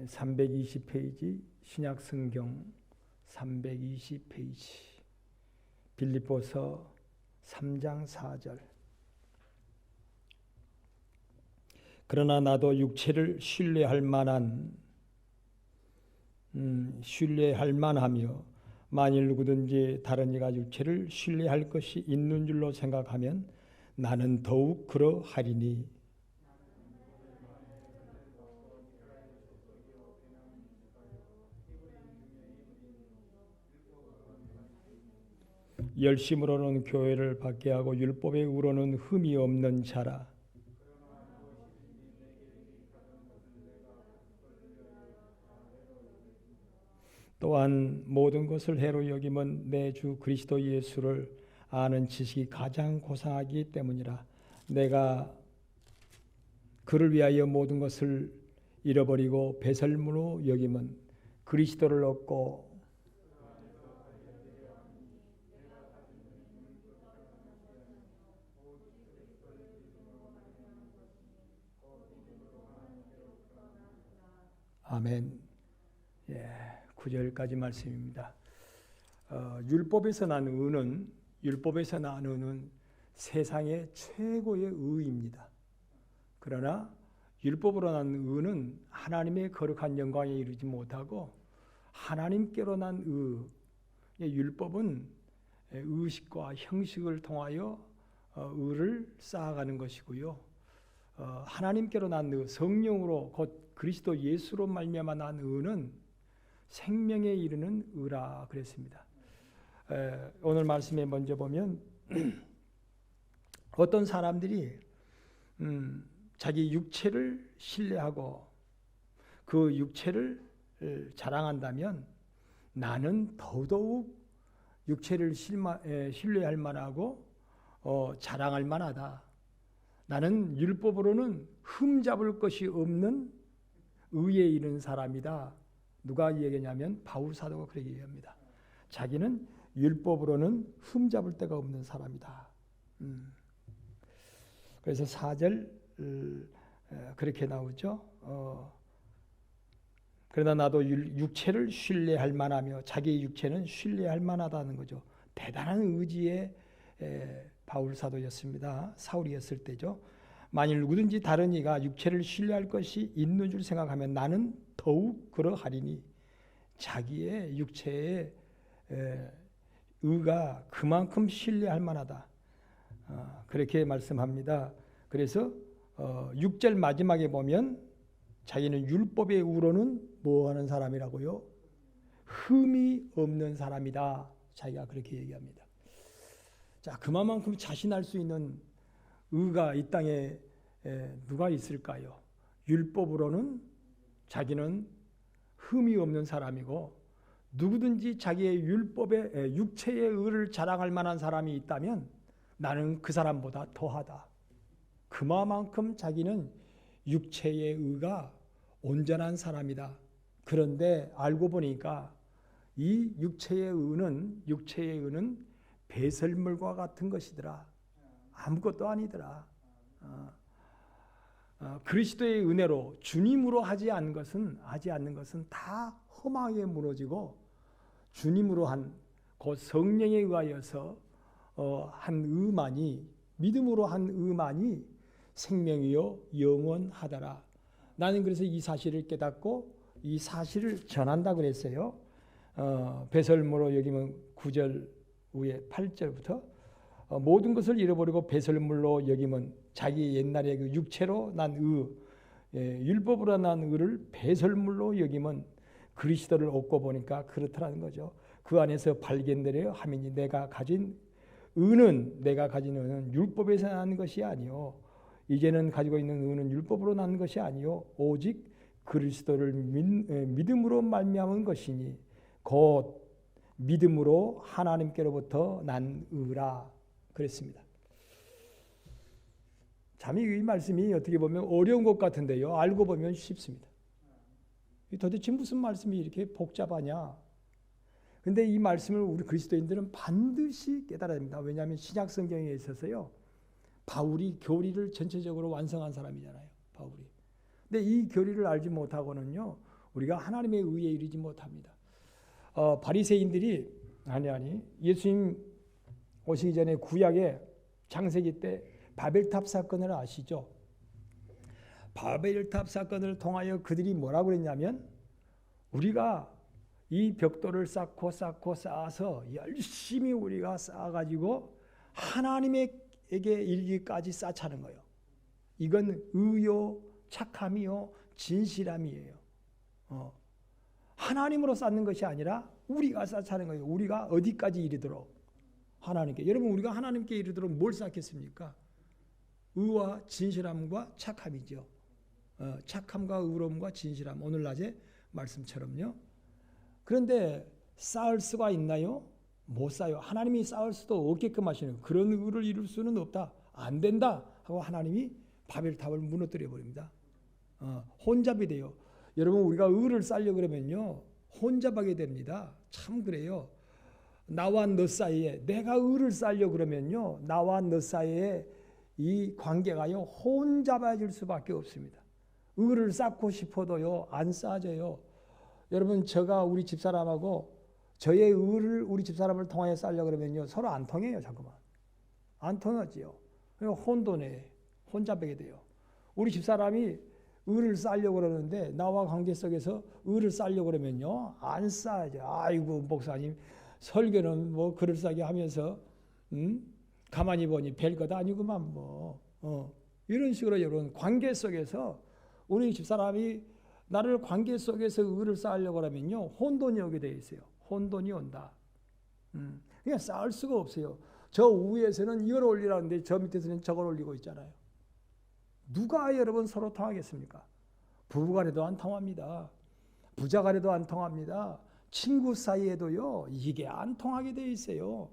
320페이지 신약 성경 320페이지 빌립보서 3장 4절. 그러나 나도 육체를 신뢰할 만하며 만일 누구든지 다른 이가 육체를 신뢰할 것이 있는 줄로 생각하면 나는 더욱 그러하리니. 열심으로는 교회를 받게 하고 율법의 의로는 흠이 없는 자라. 또한 모든 것을 해로 여김은 내 주 그리스도 예수를 아는 지식이 가장 고상하기 때문이라. 내가 그를 위하여 모든 것을 잃어버리고 배설물로 여김은 그리스도를 얻고 아멘. 9절까지 말씀입니다. 율법에서 난 의는 세상의 최고의 의입니다. 그러나 율법으로 난 의는 하나님의 거룩한 영광에 이르지 못하고 하나님께로 난 율법은 의식과 형식을 통하여 의를 쌓아가는 것이고요. 하나님께로 난 의, 성령으로 곧 그리스도 예수로 말미암아 난 의는 생명에 이르는 의라 그랬습니다. 오늘 말씀에 먼저 보면 어떤 사람들이 자기 육체를 신뢰하고 그 육체를 자랑한다면 나는 더더욱 육체를 신뢰할 만하고 자랑할 만하다. 나는 율법으로는 흠잡을 것이 없는 의에 이른 사람이다. 누가 얘기냐면 바울 사도가 그렇게 얘기합니다. 자기는 율법으로는 흠잡을 데가 없는 사람이다. 그래서 4절 그렇게 나오죠. 그러나 나도 육체를 신뢰할 만하며 자기 육체는 신뢰할 만하다는 거죠. 대단한 의지의 바울 사도였습니다. 사울이었을 때죠. 만일 누구든지 다른 이가 육체를 신뢰할 것이 있는 줄 생각하면 나는 더욱 그러하리니. 자기의 육체의 의가 그만큼 신뢰할 만하다. 그렇게 말씀합니다. 그래서 6절 마지막에 보면 자기는 율법의 의로는 뭐하는 사람이라고요? 흠이 없는 사람이다. 자기가 그렇게 얘기합니다. 자, 그만큼 자신할 수 있는 의가 이 땅에 누가 있을까요? 율법으로는 자기는 흠이 없는 사람이고 누구든지 자기의 율법의 육체의 의를 자랑할 만한 사람이 있다면 나는 그 사람보다 더하다. 그만큼 자기는 육체의 의가 온전한 사람이다. 그런데 알고 보니까 이 육체의 의는 배설물과 같은 것이더라. 아무것도 아니더라. 그리스도의 은혜로 주님으로 하지 않는 것은 다 허망하게 무너지고 주님으로 한 그 성령에 의하여서 한 의만이 믿음으로 한 의만이 생명이요 영원하더라. 나는 그래서 이 사실을 깨닫고 이 사실을 전한다 그랬어요. 배설물로 여기면 9절 후에 8절부터 모든 것을 잃어버리고 배설물로 여기면 자기 옛날에 그 육체로 난 율법으로 난 의를 배설물로 여기면 그리스도를 얻고 보니까 그렇더라는 거죠. 그 안에서 발견되려 하미니 내가 가진 의는 율법에서 난 것이 아니요 이제는 가지고 있는 의는 율법으로 난 것이 아니요 오직 그리스도를 믿음으로 말미암은 것이니 곧 믿음으로 하나님께로부터 난 의라 그랬습니다. 참 이 말씀이 어떻게 보면 어려운 것 같은데요. 알고 보면 쉽습니다. 도대체 무슨 말씀이 이렇게 복잡하냐? 근데 이 말씀을 우리 그리스도인들은 반드시 깨달아야 됩니다. 왜냐하면 신약 성경에 있어서요. 바울이 교리를 전체적으로 완성한 사람이잖아요. 바울이. 근데 이 교리를 알지 못하고는요. 우리가 하나님의 의에 이르지 못합니다. 바리새인들이 예수님 오시기 전에 구약의 창세기 때 바벨탑 사건을 아시죠? 바벨탑 사건을 통하여 그들이 뭐라고 그랬냐면 우리가 이 벽돌을 쌓고 쌓아서 열심히 우리가 쌓아가지고 하나님에게 이르기까지 쌓자는 거예요. 이건 의요, 착함이요, 진실함이에요. 하나님으로 쌓는 것이 아니라 우리가 쌓자는 거예요. 우리가 어디까지 이르도록 하나님께. 여러분 우리가 하나님께 이르도록 뭘 쌓겠습니까? 의와 진실함과 착함이죠. 착함과 의로움과 진실함. 오늘 낮에 말씀처럼요. 그런데 쌓을 수가 있나요? 못 쌓아요. 하나님이 쌓을 수도 없게끔 하시는 그런 의를 이룰 수는 없다. 안 된다 하고 하나님이 바벨탑을 무너뜨려 버립니다. 혼잡이 돼요. 여러분 우리가 의를 쌓으려 그러면요 혼잡하게 됩니다. 참 그래요. 나와 너 사이에 내가 의를 쌓으려 그러면요 나와 너 사이에 이 관계가요 혼잡해질 수밖에 없습니다. 의를 쌓고 싶어도요 안 쌓아져요. 여러분 제가 우리 집사람하고 저의 의를 우리 집사람을 통하여 쌓으려 그러면요 서로 안 통해요. 자꾸만 안 통하지요. 혼잡하게 돼요. 우리 집사람이 의를 쌓으려고 그러는데 나와 관계 속에서 의를 쌓으려고 그러면요 안 쌓아져. 아이고 목사님 설교는 뭐 그럴싸하게 하면서 가만히 보니 별것 아니구만 이런 식으로 여러분 관계 속에서 우리 집사람이 나를 관계 속에서 의를 쌓으려고 하면요 혼돈이 오게 돼 있어요. 혼돈이 온다. 그냥 쌓을 수가 없어요. 저 위에서는 이걸 올리라는데 저 밑에서는 저걸 올리고 있잖아요. 누가 여러분 서로 통하겠습니까? 부부간에도 안 통합니다. 부자간에도 안 통합니다. 친구 사이에도요 이게 안 통하게 돼 있어요.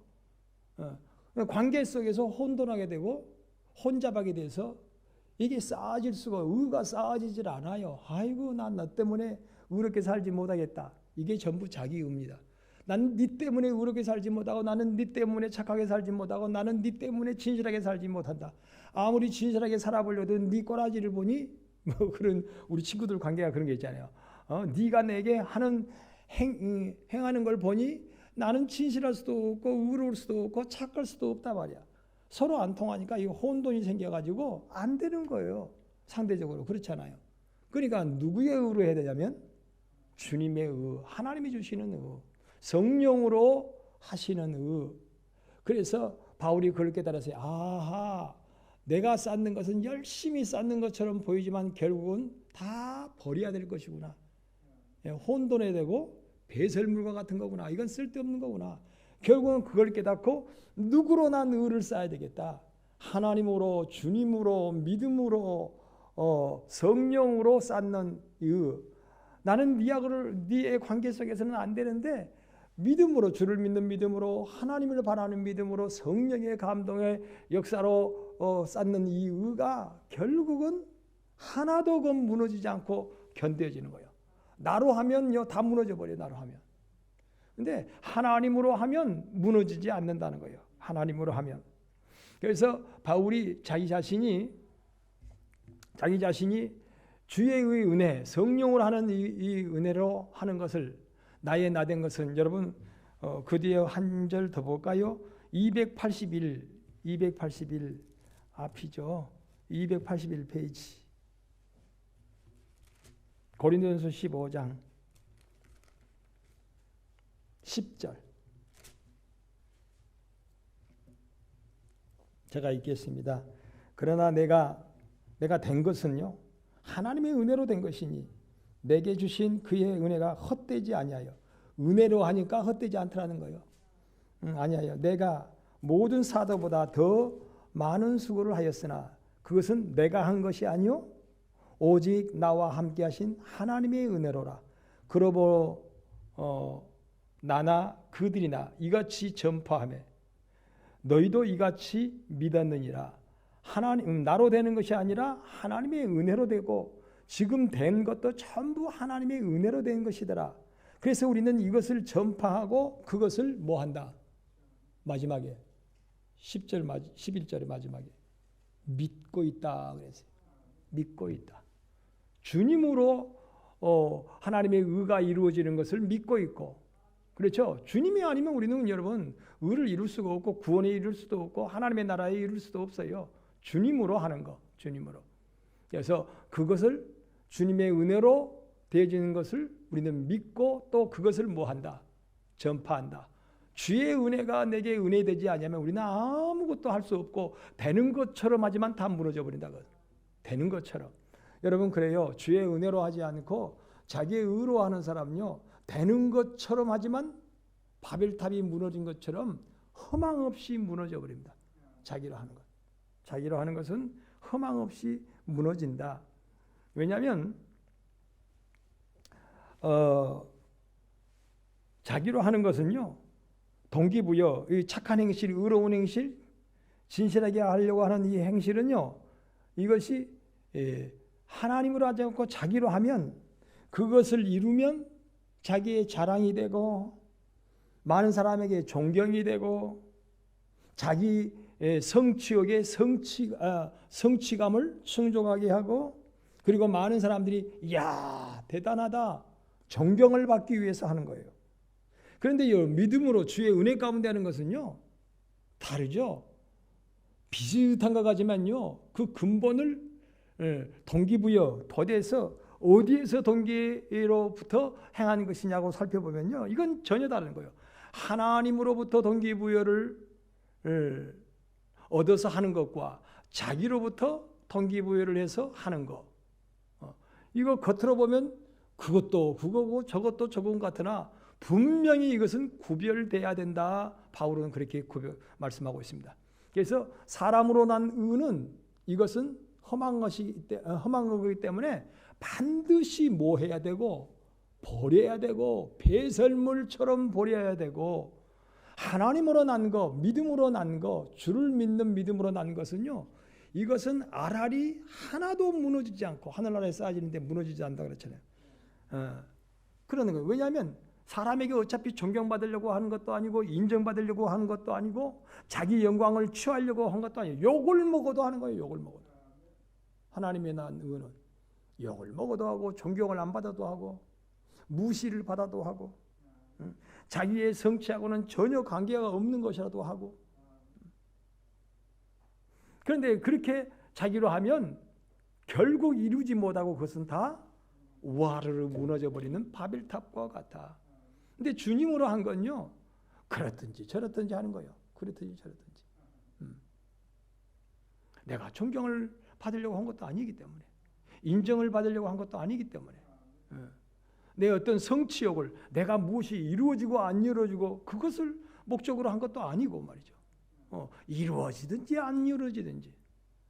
관계 속에서 혼돈하게 되고 혼잡하게 돼서 이게 쌓아질 수가 의가 쌓아지질 않아요. 아이고 난 너 때문에 의롭게 살지 못하겠다. 이게 전부 자기 의입니다. 난 네 때문에 의롭게 살지 못하고 나는 네 때문에 착하게 살지 못하고 나는 네 때문에 진실하게 살지 못한다. 아무리 진실하게 살아보려도 네 꼬라지를 보니 뭐 그런 우리 친구들 관계가 그런 게 있잖아요. 네가 내게 하는 행하는 걸 보니 나는 진실할 수도 없고 의로울 수도 없고 착할 수도 없다 말이야. 서로 안 통하니까 이 혼돈이 생겨가지고 안 되는 거예요. 상대적으로 그렇잖아요. 그러니까 누구의 의로 해야 되냐면 주님의 의, 하나님이 주시는 의, 성령으로 하시는 의. 그래서 바울이 그걸 깨달았어요. 아하, 내가 쌓는 것은 열심히 쌓는 것처럼 보이지만 결국은 다 버려야 될 것이구나. 혼돈에 되고 배설물과 같은 거구나. 이건 쓸데없는 거구나. 결국은 그걸 깨닫고 누구로 난 의를 쌓아야 되겠다. 하나님으로, 주님으로, 믿음으로, 성령으로 쌓는 의. 나는 네의 관계 속에서는 안 되는데 믿음으로, 주를 믿는 믿음으로, 하나님을 바라는 믿음으로, 성령의 감동의 역사로 쌓는 이 의가 결국은 하나도 무너지지 않고 견뎌지는 거예요. 나로 하면요 다 무너져 버려요. 나로 하면. 근데 하나님으로 하면 무너지지 않는다는 거예요. 하나님으로 하면. 그래서 바울이 자기 자신이 주의 은혜, 성령으로 하는 이 은혜로 하는 것을 나의 나된 것은 여러분 그 뒤에 한 절 더 볼까요? 281 앞이죠. 281페이지. 고린도전서 15장 10절. 제가 읽겠습니다. 그러나 내가 된 것은요 하나님의 은혜로 된 것이니 내게 주신 그의 은혜가 헛되지 아니하여. 은혜로 하니까 헛되지 않더라는 거예요. 아니하여 내가 모든 사도보다 더 많은 수고를 하였으나 그것은 내가 한 것이 아니요 오직 나와 함께 하신 하나님의 은혜로라. 그러므로 나나 그들이나 이같이 전파하며 너희도 이같이 믿었느니라. 하나님 나로 되는 것이 아니라 하나님의 은혜로 되고 지금 된 것도 전부 하나님의 은혜로 된 것이더라. 그래서 우리는 이것을 전파하고 그것을 뭐 한다? 마지막에 11절의 마지막에 믿고 있다 그랬어요. 믿고 있다. 주님으로 하나님의 의가 이루어지는 것을 믿고 있고, 그렇죠? 주님이 아니면 우리는 여러분 의를 이룰 수가 없고 구원에 이룰 수도 없고 하나님의 나라에 이룰 수도 없어요. 주님으로 하는 거, 주님으로. 그래서 그것을 주님의 은혜로 되어지는 것을 우리는 믿고 또 그것을 뭐 한다? 전파한다. 주의 은혜가 내게 은혜되지 않으면 우리는 아무것도 할 수 없고 되는 것처럼 하지만 다 무너져 버린다. 되는 것처럼. 여러분 그래요. 주의 은혜로 하지 않고 자기의 의로 하는 사람은요. 되는 것처럼 하지만 바벨탑이 무너진 것처럼 허망 없이 무너져 버립니다. 자기로 하는 것. 자기로 하는 것은 허망 없이 무너진다. 왜냐하면 자기로 하는 것은요. 동기부여, 이 착한 행실, 의로운 행실, 진실하게 하려고 하는 이 행실은요. 이것이 하나님으로 하지 않고 자기로 하면 그것을 이루면 자기의 자랑이 되고 많은 사람에게 존경이 되고 자기 성취욕의 성취감을 충족하게 하고 그리고 많은 사람들이 이야 대단하다 존경을 받기 위해서 하는 거예요. 그런데 믿음으로 주의 은혜 가운데 하는 것은요 다르죠. 비슷한 것 같지만요 그 근본을 동기부여 더대서 어디에서 동기로부터 행하는 것이냐고 살펴보면요 이건 전혀 다른 거예요. 하나님으로부터 동기부여를 얻어서 하는 것과 자기로부터 동기부여를 해서 하는 것. 이거 겉으로 보면 그것도 그거고 저것도 저건 같으나 분명히 이것은 구별돼야 된다. 바울은 그렇게 말씀하고 있습니다. 그래서 사람으로 난 의는 이것은 험한 거기 때문에 반드시 뭐 해야 되고 버려야 되고 배설물처럼 버려야 되고 하나님으로 난 거, 믿음으로 난 거, 주를 믿는 믿음으로 난 것은요. 이것은 알알이 하나도 무너지지 않고 하늘나라에 쌓아지는데 무너지지 않는다 그랬잖아요. 그러는 거예요. 왜냐하면 사람에게 어차피 존경받으려고 하는 것도 아니고 인정받으려고 하는 것도 아니고 자기 영광을 취하려고 한 것도 아니고 욕을 먹어도 하는 거예요. 욕을 먹어도. 하나님의 난 의는 욕을 먹어도 하고 존경을 안 받아도 하고 무시를 받아도 하고 자기의 성취하고는 전혀 관계가 없는 것이라도 하고 그런데 그렇게 자기로 하면 결국 이루지 못하고 그것은 다 와르르 무너져 버리는 바벨탑과 같아. 근데 주님으로 한 건요. 그렇든지 저렇든지 하는 거예요. 그렇든지 저렇든지. 내가 존경을 받으려고 한 것도 아니기 때문에 인정을 받으려고 한 것도 아니기 때문에 내 어떤 성취욕을 내가 무엇이 이루어지고 안 이루어지고 그것을 목적으로 한 것도 아니고 말이죠. 이루어지든지 안 이루어지든지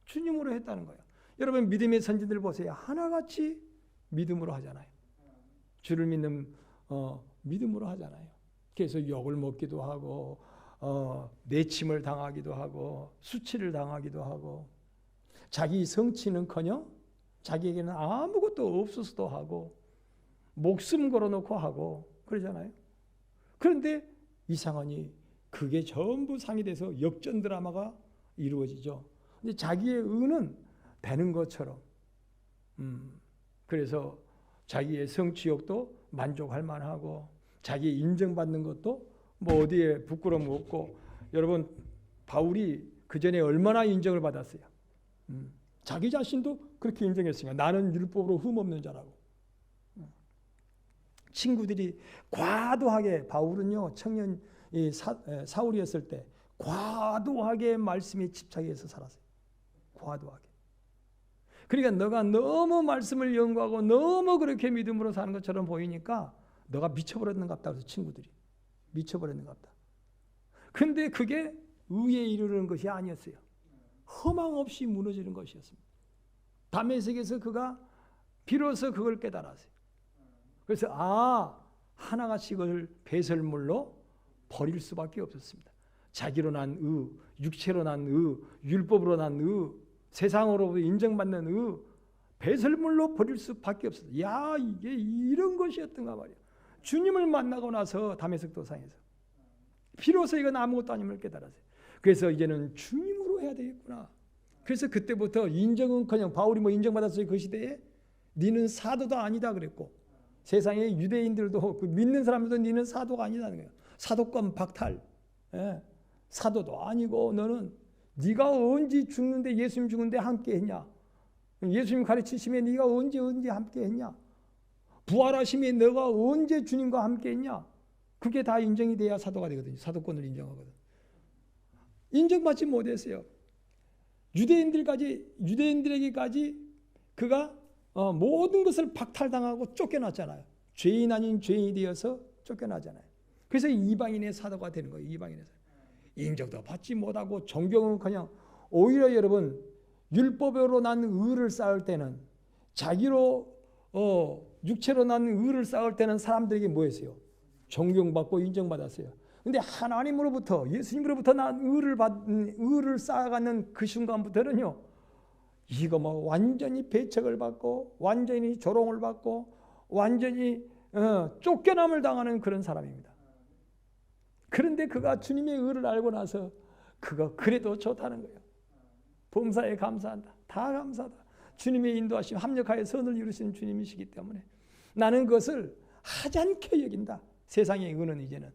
주님으로 했다는 거예요. 여러분 믿음의 선지들 보세요. 하나같이 믿음으로 하잖아요. 주를 믿는 믿음으로 하잖아요. 그래서 욕을 먹기도 하고 내침을 당하기도 하고 수치를 당하기도 하고 자기 성취는커녕 자기에게는 아무것도 없어서도 하고 목숨 걸어놓고 하고 그러잖아요. 그런데 이상하니 그게 전부 상이 돼서 역전 드라마가 이루어지죠. 근데 자기의 의는 되는 것처럼 그래서 자기의 성취욕도 만족할 만하고 자기 인정받는 것도 뭐 어디에 부끄러움 없고 여러분 바울이 그 전에 얼마나 인정을 받았어요. 자기 자신도 그렇게 인정했으니까 나는 율법으로 흠없는 자라고. 친구들이 과도하게 바울은요 청년 사울이었을 때 과도하게 말씀에 집착해서 살았어요. 과도하게. 그러니까 너가 너무 말씀을 연구하고 너무 그렇게 믿음으로 사는 것처럼 보이니까 너가 미쳐버렸는갑다. 그래서 친구들이 미쳐버렸는갑다. 근데 그게 의에 이르는 것이 아니었어요. 허망 없이 무너지는 것이었습니다. 다메섹에서 그가 비로소 그걸 깨달았어요. 그래서 하나같이 그걸 배설물로 버릴 수밖에 없었습니다. 자기로 난 의, 육체로 난 의, 율법으로 난 의, 세상으로부터 인정받는 의, 배설물로 버릴 수밖에 없었어요. 야 이게 이런 것이었던가 말이야. 주님을 만나고 나서 다메섹 도상에서 비로소 이건 아무것도 아님을 깨달았어요. 그래서 이제는 주님으로 해야 되겠구나. 그래서 그때부터 인정은커녕 바울이 뭐 인정받았어요 그 시대에 니는 사도도 아니다 그랬고 세상의 유대인들도 그 믿는 사람들도 너는 사도가 아니라는 거예요. 사도권 박탈. 예. 사도도 아니고 너는 네가 언제 죽는데 예수님 죽는데 함께했냐? 예수님 가르치심에 네가 언제 함께했냐? 부활하심에 너가 언제 주님과 함께했냐? 그게 다 인정이 돼야 사도가 되거든요. 사도권을 인정하거든. 인정받지 못했어요. 유대인들에게까지 그가 모든 것을 박탈당하고 쫓겨났잖아요. 죄인 아닌 죄인이 되어서 쫓겨나잖아요. 그래서 이방인의 사도가 되는 거예요. 이방인의 사도. 인정도 받지 못하고 존경은 그냥 오히려 여러분 율법으로 난 의를 쌓을 때는 자기로 육체로 난 의를 쌓을 때는 사람들에게 뭐였어요? 존경받고 인정받았어요. 근데 하나님으로부터 예수님으로부터 난 의를 쌓아가는 그 순간부터는요. 이거 뭐 완전히 배척을 받고 완전히 조롱을 받고 완전히 쫓겨남을 당하는 그런 사람입니다. 그런데 그가 주님의 의를 알고 나서 그거 그래도 좋다는 거예요. 범사에 감사한다. 다 감사하다. 주님의 인도하심 합력하여 선을 이루시는 주님이시기 때문에 나는 그것을 하지 않게 여긴다. 세상의 의는 이제는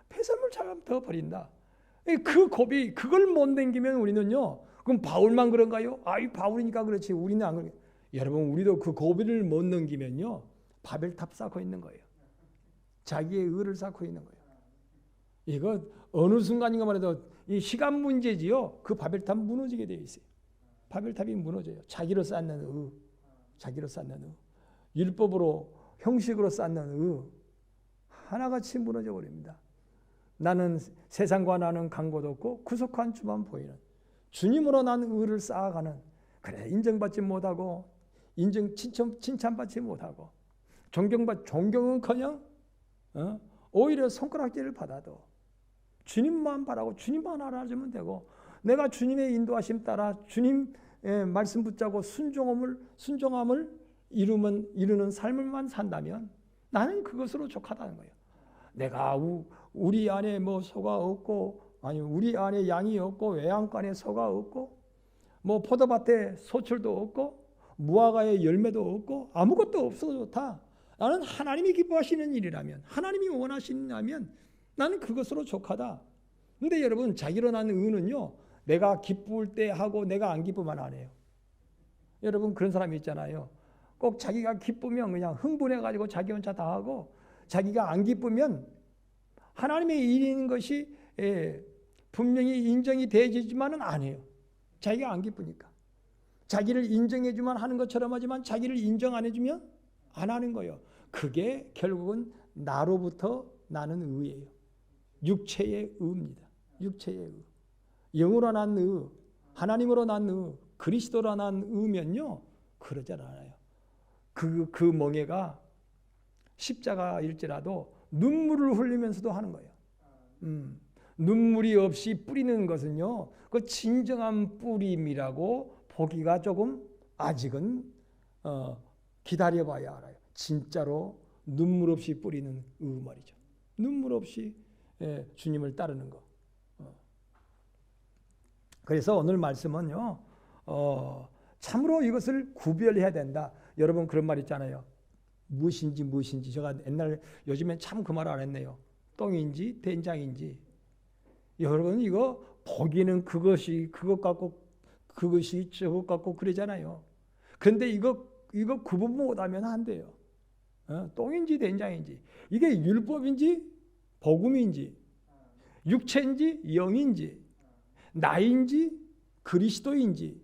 폐설물처럼 더 버린다. 그 고비 그걸 못 넘기면 우리는요. 그럼 바울만 그런가요? 아이 바울이니까 그렇지 우리는 안 그래요. 여러분 우리도 그 고비를 못 넘기면요. 바벨탑 쌓고 있는 거예요. 자기의 의를 쌓고 있는 거예요. 이거 어느 순간인가 말해도 이 시간 문제지요. 그 바벨탑 무너지게 되어 있어요. 바벨탑이 무너져요. 자기로 쌓는 의, 자기로 쌓는 의, 율법으로 형식으로 쌓는 의 하나같이 무너져 버립니다. 나는 세상과 나는 간곳 없고 구속한 주만 보이는 주님으로 난 의를 쌓아가는 그래 인정받지 못하고 칭찬받지 못하고 존경은커녕 오히려 손가락질을 받아도 주님만 바라고 주님만 알아주면 되고 내가 주님의 인도하심 따라 주님의 말씀 붙잡고 순종함을 이루는 삶을만 산다면 나는 그것으로 족하다는 거예요. 내가 우리 안에 뭐 소가 없고 아니 우리 안에 양이 없고 외양간에 소가 없고 뭐 포도밭에 소출도 없고 무화과에 열매도 없고 아무것도 없어도 좋다. 나는 하나님이 기뻐하시는 일이라면 하나님이 원하시냐면 나는 그것으로 족하다. 근데 여러분 자기로 난 의는요. 내가 기쁠 때 하고 내가 안 기쁘면 안 해요. 여러분 그런 사람이 있잖아요. 꼭 자기가 기쁘면 그냥 흥분해가지고 자기 혼자 다 하고 자기가 안 기쁘면 하나님의 일인 것이 분명히 인정이 되지만은 안 해요. 자기가 안 기쁘니까. 자기를 인정해주면 하는 것처럼 하지만 자기를 인정 안 해주면 안 하는 거예요. 그게 결국은 나로부터 나는 의예요. 육체의 의입니다. 육체의 의. 영으로 난 의, 하나님으로 난 의, 그리스도로 난 의면요. 그러지 않아요. 그 멍에가 십자가일지라도 눈물을 흘리면서도 하는 거예요. 눈물이 없이 뿌리는 것은요. 그 진정한 뿌림이라고 보기가 조금 아직은 기다려봐야 알아요. 진짜로 눈물 없이 뿌리는 의 말이죠. 눈물 없이 주님을 따르는 거. 그래서 오늘 말씀은요. 참으로 이것을 구별해야 된다. 여러분 그런 말 있잖아요. 무엇인지 제가 요즘엔 참 그 말 안 했네요. 똥인지 된장인지. 여러분 이거 보기는 그것이 그것 같고 그것이 저것 같고 그러잖아요. 그런데 이거 구분 못하면 안 돼요. 똥인지 된장인지 이게 율법인지 복음인지 육체인지 영인지 나인지 그리스도인지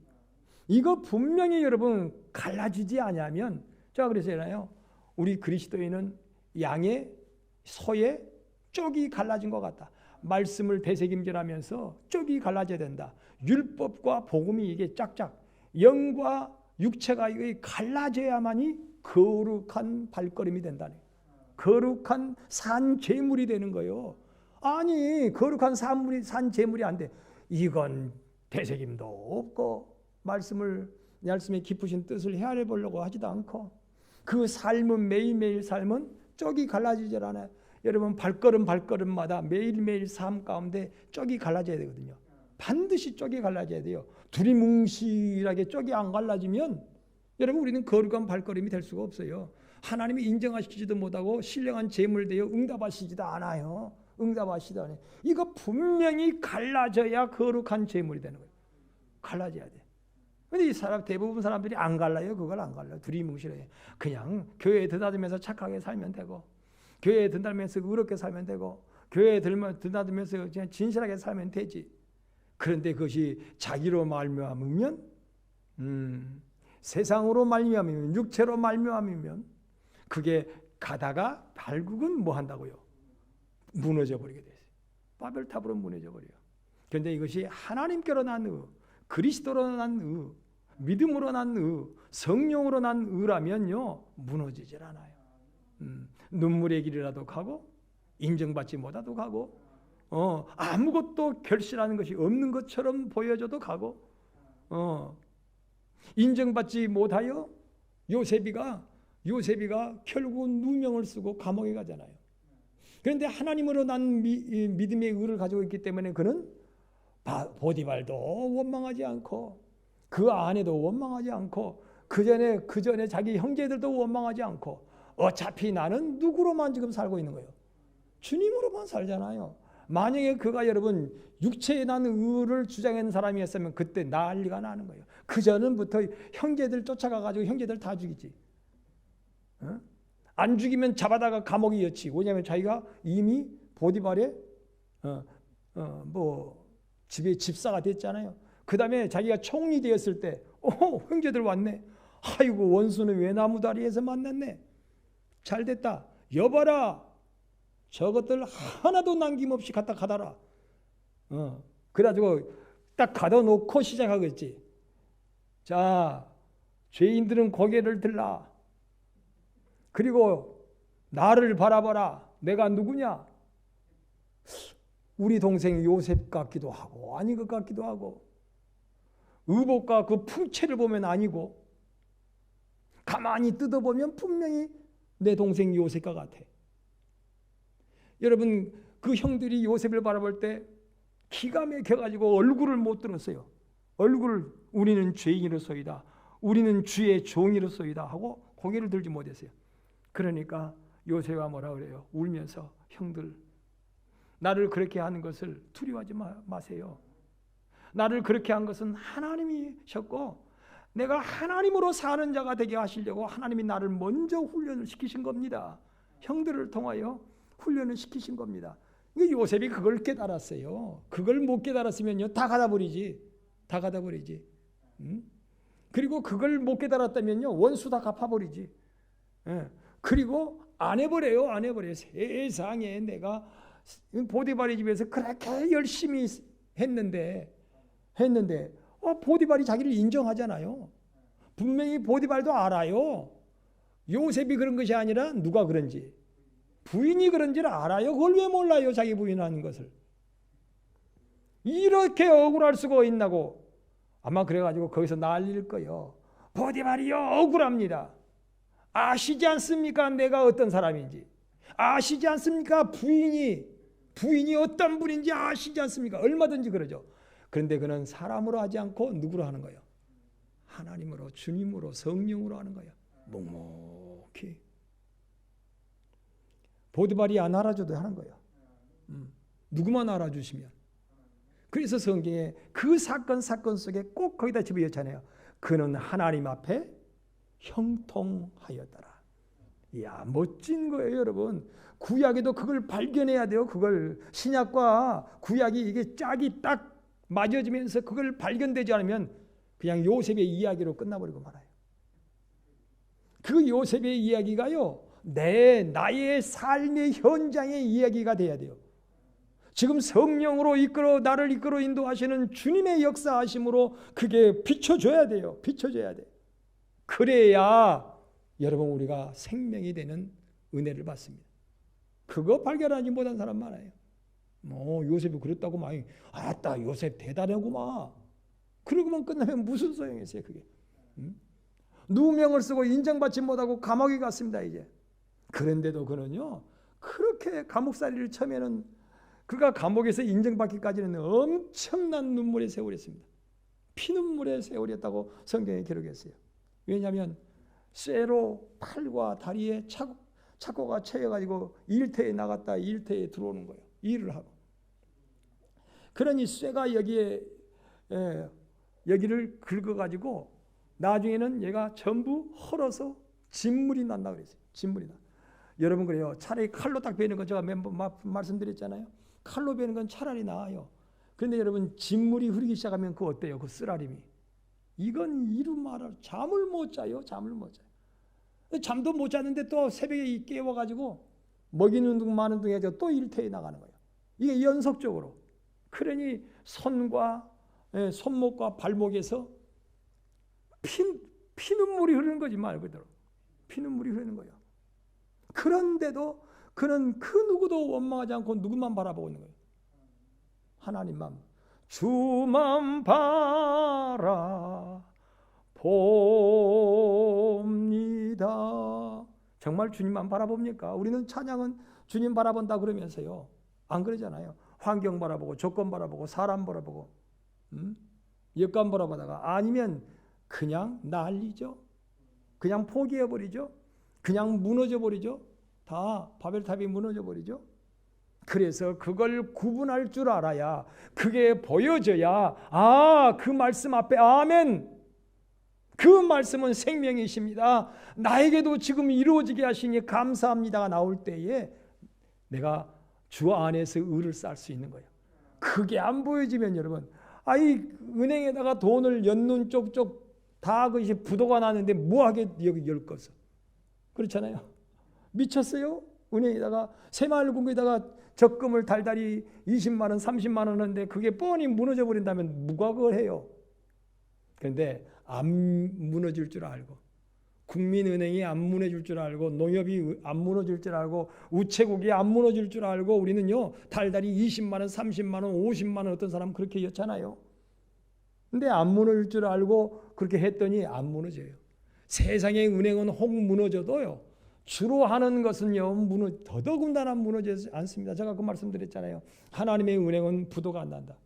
이거 분명히 여러분 갈라지지 않으면 제가 그랬잖아요. 우리 그리스도인은 양의 소의 쪽이 갈라진 것 같다. 말씀을 되새김질하면서 쪽이 갈라져야 된다. 율법과 복음이 이게 짝짝 영과 육체가 이게 갈라져야만이 거룩한 발걸음이 된다네. 거룩한 산 제물이 되는 거예요. 아니 거룩한 산 제물이 안 돼. 이건 되새김도 없고 말씀의 깊으신 뜻을 헤아려 보려고 하지도 않고 그 삶은 매일매일 삶은 쪽이 갈라지질 않아요. 여러분 발걸음마다 매일매일 삶 가운데 쪽이 갈라져야 되거든요. 반드시 쪽이 갈라져야 돼요. 두리뭉실하게 쪽이 안 갈라지면 여러분 우리는 거룩한 발걸음이 될 수가 없어요. 하나님이 인정하시지도 못하고 신령한 제물 되어 응답하시지도 않아요. 응답하시지도 않아요. 이거 분명히 갈라져야 거룩한 제물이 되는 거예요. 갈라져야 돼. 근데 이 사람 대부분 사람들이 안 갈라요. 그걸 안 갈라요. 두리뭉실해요. 그냥 교회에 드나들면서 착하게 살면 되고, 교회에 드나들면서 의롭게 살면 되고, 교회에 드나들면서 그냥 진실하게 살면 되지. 그런데 그것이 자기로 말미암으면, 세상으로 말미암으면, 육체로 말미암으면, 그게 가다가 결국은 뭐 한다고요? 무너져 버리게 돼요. 바벨탑으로 무너져 버려요. 그런데 이것이 하나님께로 난 의, 그리스도로 난 의, 믿음으로 난 의, 성령으로 난 의라면요 무너지질 않아요. 눈물의 길이라도 가고 인정받지 못하도 가고 아무것도 결실하는 것이 없는 것처럼 보여줘도 가고 인정받지 못하여 요셉이가 결국은 누명을 쓰고 감옥에 가잖아요. 그런데 하나님으로 난 믿음의 의를 가지고 있기 때문에 그는 보디발도 원망하지 않고 그 아내도 원망하지 않고 그 전에 자기 형제들도 원망하지 않고 어차피 나는 누구로만 지금 살고 있는 거예요? 주님으로만 살잖아요. 만약에 그가 여러분 육체에 난 의를 주장하는 사람이었으면 그때 난리가 나는 거예요. 그 전부터 형제들 쫓아가가지고 형제들 다 죽이지. 안 죽이면 잡아다가 감옥에 넣지. 왜냐하면 자기가 이미 보디발의 집에 집사가 됐잖아요. 그 다음에 자기가 총리 되었을 때 형제들 왔네. 아이고 원수는 왜 나무다리에서 만났네. 잘됐다. 여봐라. 저것들 하나도 남김없이 갖다 가다라. 그래가지고 딱 가둬 놓고 시작하겠지. 자, 죄인들은 고개를 들라. 그리고 나를 바라봐라. 내가 누구냐? 우리 동생 요셉 같기도 하고 아닌 것 같기도 하고 의복과 그 풍채를 보면 아니고 가만히 뜯어보면 분명히 내 동생 요셉과 같아. 여러분 그 형들이 요셉을 바라볼 때 기가 막혀가지고 얼굴을 못 들었어요. 얼굴을 우리는 죄인으로소이다. 우리는 주의 종이로소이다 하고 고개를 들지 못했어요. 그러니까 요셉아 뭐라 그래요? 울면서 형들 나를 그렇게 하는 것을 두려워하지 마세요. 나를 그렇게 한 것은 하나님이셨고 내가 하나님으로 사는 자가 되게 하시려고 하나님이 나를 먼저 훈련을 시키신 겁니다. 형들을 통하여 훈련을 시키신 겁니다. 요셉이 그걸 깨달았어요. 그걸 못 깨달았으면요 다 가다버리지. 다 가다버리지. 그리고 그걸 못 깨달았다면요 원수 다 갚아버리지. 그리고 안 해버려요. 안 해버려요. 세상에 내가 보디발의 집에서 그렇게 열심히 했는데 보디발이 자기를 인정하잖아요. 분명히 보디발도 알아요. 요셉이 그런 것이 아니라 누가 그런지. 부인이 그런지를 알아요. 그걸 왜 몰라요? 자기 부인 하는 것을. 이렇게 억울할 수가 있나고. 아마 그래가지고 거기서 난리일 거예요. 보디발이요 억울합니다. 아시지 않습니까? 내가 어떤 사람인지. 아시지 않습니까? 부인이 어떤 분인지 아시지 않습니까? 얼마든지 그러죠. 그런데 그는 사람으로 하지 않고 누구로 하는 거예요? 하나님으로, 주님으로, 성령으로 하는 거예요. 묵묵히. 보디발이 안 알아줘도 하는 거예요. 누구만 알아주시면. 그래서 성경에 그 사건 속에 꼭 거기다 집어넣잖아요. 그는 하나님 앞에 형통하였더라. 이야 멋진 거예요 여러분. 구약에도 그걸 발견해야 돼요. 그걸 신약과 구약이 이게 짝이 딱 맞아지면서 그걸 발견되지 않으면 그냥 요셉의 이야기로 끝나버리고 말아요. 그 요셉의 이야기가요 나의 삶의 현장의 이야기가 돼야 돼요. 지금 성령으로 나를 이끌어 인도하시는 주님의 역사하심으로 그게 비춰줘야 돼요. 비춰줘야 돼. 그래야 여러분 우리가 생명이 되는 은혜를 받습니다. 그거 발견하지 못한 사람 많아요. 요셉이 그랬다고 많이 알았다. 요셉 대단하구만. 그러고만 끝나면 무슨 소용이 있어요 그게. 누명을 쓰고 인정받지 못하고 감옥에 갔습니다 이제. 그런데도 그는요 그렇게 감옥살이를 처음에는 그가 감옥에서 인정받기까지는 엄청난 눈물의 세월이었습니다. 피눈물의 세월이었다고 성경에 기록했어요. 왜냐하면 쇠로 팔과 다리에 착고가 채여가지고 일터에 나갔다 일터에 들어오는 거예요. 일을 하고. 그러니 쇠가 여기를 긁어가지고 나중에는 얘가 전부 헐어서 진물이 난다 그랬어요. 진물이 나. 여러분 그래요. 차라리 칼로 딱 베는 건 제가 말씀드렸잖아요. 칼로 베는 건 차라리 나아요. 그런데 여러분 진물이 흐르기 시작하면 그거 어때요? 그 쓰라림이. 이건 이루 말할 잠을 못 자요. 잠을 못 자요. 잠도 못 자는데 또 새벽에 깨워가지고 먹이는 둥 마는 둥 해서 또 일터에 나가는 거예요. 이게 연속적으로. 그러니 손목과 발목에서 피눈물이 흐르는 거지 말 그대로. 피눈물이 흐르는 거예요. 그런데도 그는 그 누구도 원망하지 않고 누구만 바라보고 있는 거예요. 하나님만. 주만 바라봅니다. 정말 주님만 바라봅니까? 우리는 찬양은 주님 바라본다 그러면서요. 안 그러잖아요. 환경 바라보고 조건 바라보고 사람 바라보고 여건 바라보다가 아니면 그냥 난리죠. 그냥 포기해버리죠. 그냥 무너져버리죠. 다 바벨탑이 무너져버리죠. 그래서 그걸 구분할 줄 알아야 그게 보여져야 그 말씀 앞에 아멘. 그 말씀은 생명이십니다. 나에게도 지금 이루어지게 하시니 감사합니다가 나올 때에 내가 주 안에서 의를 쌓을 수 있는 거예요. 그게 안 보여지면 여러분 은행에다가 돈을 연눈 쪽쪽 다 그것이 부도가 나는데 뭐하게 여기 열 것을. 그렇잖아요. 미쳤어요? 은행에다가 새마을금고에다가 적금을 달달이 20만 원, 30만 원 하는데 그게 뻔히 무너져 버린다면 누가 그걸 해요? 그런데 안 무너질 줄 알고 국민은행이 안 무너질 줄 알고 농협이 안 무너질 줄 알고 우체국이 안 무너질 줄 알고 우리는요 달달이 20만 원, 30만 원, 50만 원 어떤 사람은 그렇게 였잖아요. 근데 안 무너질 줄 알고 그렇게 했더니 안 무너져요. 세상의 은행은 혹 무너져도요. 주로 하는 것은요 더더군다나 무너지지 않습니다. 제가 그 말씀드렸잖아요. 하나님의 은행은 부도가 안 난다.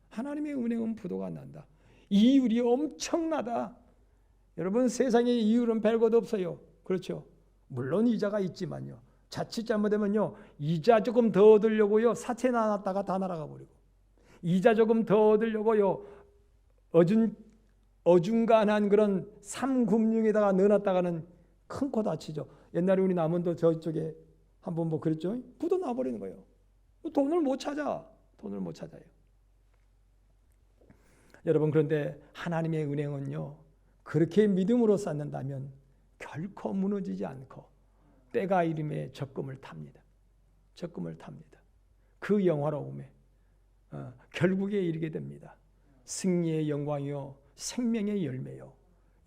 하나님의 은행은 부도가 안 난다. 이율이 엄청나다. 여러분 세상의 이율은 별것 없어요. 그렇죠? 물론 이자가 있지만요. 자칫 잘못되면요 이자 조금 더 얻으려고요 사채 나눴다가 다 날아가 버리고 이자 조금 더 얻으려고요 어중간한 그런 삼금융에다가 넣어놨다가는 큰 코 다치죠. 옛날에 우리 남원도 저쪽에 한번 뭐 그랬죠. 부도 나버리는 거예요. 돈을 못 찾아요. 여러분 그런데 하나님의 은행은요 그렇게 믿음으로 쌓는다면 결코 무너지지 않고 때가 이름에 적금을 탑니다. 그 영화로움에 결국에 이르게 됩니다. 승리의 영광이요 생명의 열매요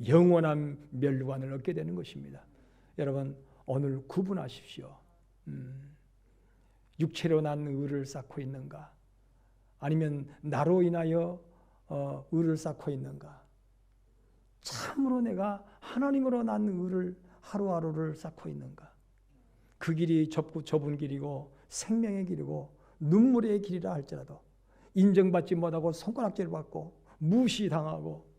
영원한 멸관을 얻게 되는 것입니다. 여러분 오늘 구분하십시오. 육체로 난 의를 쌓고 있는가 아니면 나로 인하여 의를 쌓고 있는가. 참으로 내가 하나님으로 난 의를 하루하루를 쌓고 있는가. 그 길이 좁은 길이고 생명의 길이고 눈물의 길이라 할지라도 인정받지 못하고 손가락질 받고 무시당하고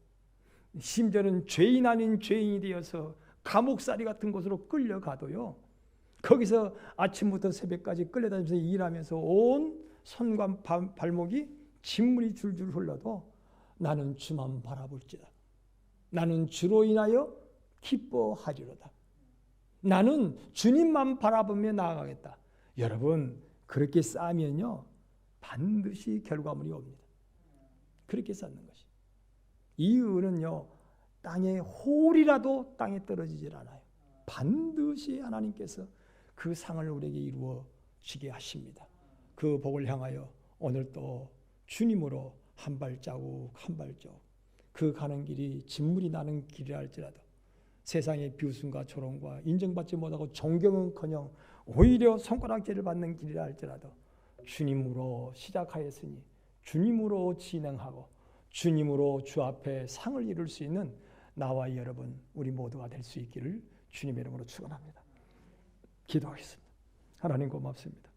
심지어는 죄인 아닌 죄인이 되어서 감옥살이 같은 곳으로 끌려가도요. 거기서 아침부터 새벽까지 끌려다니면서 일하면서 온 손과 발목이 진물이 줄줄 흘러도 나는 주만 바라볼지다. 나는 주로 인하여 기뻐하리로다. 나는 주님만 바라보며 나아가겠다. 여러분 그렇게 쌓으면요 반드시 결과물이 옵니다. 그렇게 쌓는 것이. 이 의는요 땅에 홀이라도 땅에 떨어지질 않아요. 반드시 하나님께서 그 상을 우리에게 이루어 주게 하십니다. 그 복을 향하여 오늘 또 주님으로 한 발자국 그 가는 길이 진물이 나는 길이라 할지라도 세상의 비웃음과 조롱과 인정받지 못하고 존경은커녕 오히려 손가락질을 받는 길이라 할지라도 주님으로 시작하였으니 주님으로 진행하고 주님으로 주 앞에 상을 이룰 수 있는 나와 여러분 우리 모두가 될 수 있기를 주님의 이름으로 축원합니다. 기도하겠습니다. 하나님 고맙습니다.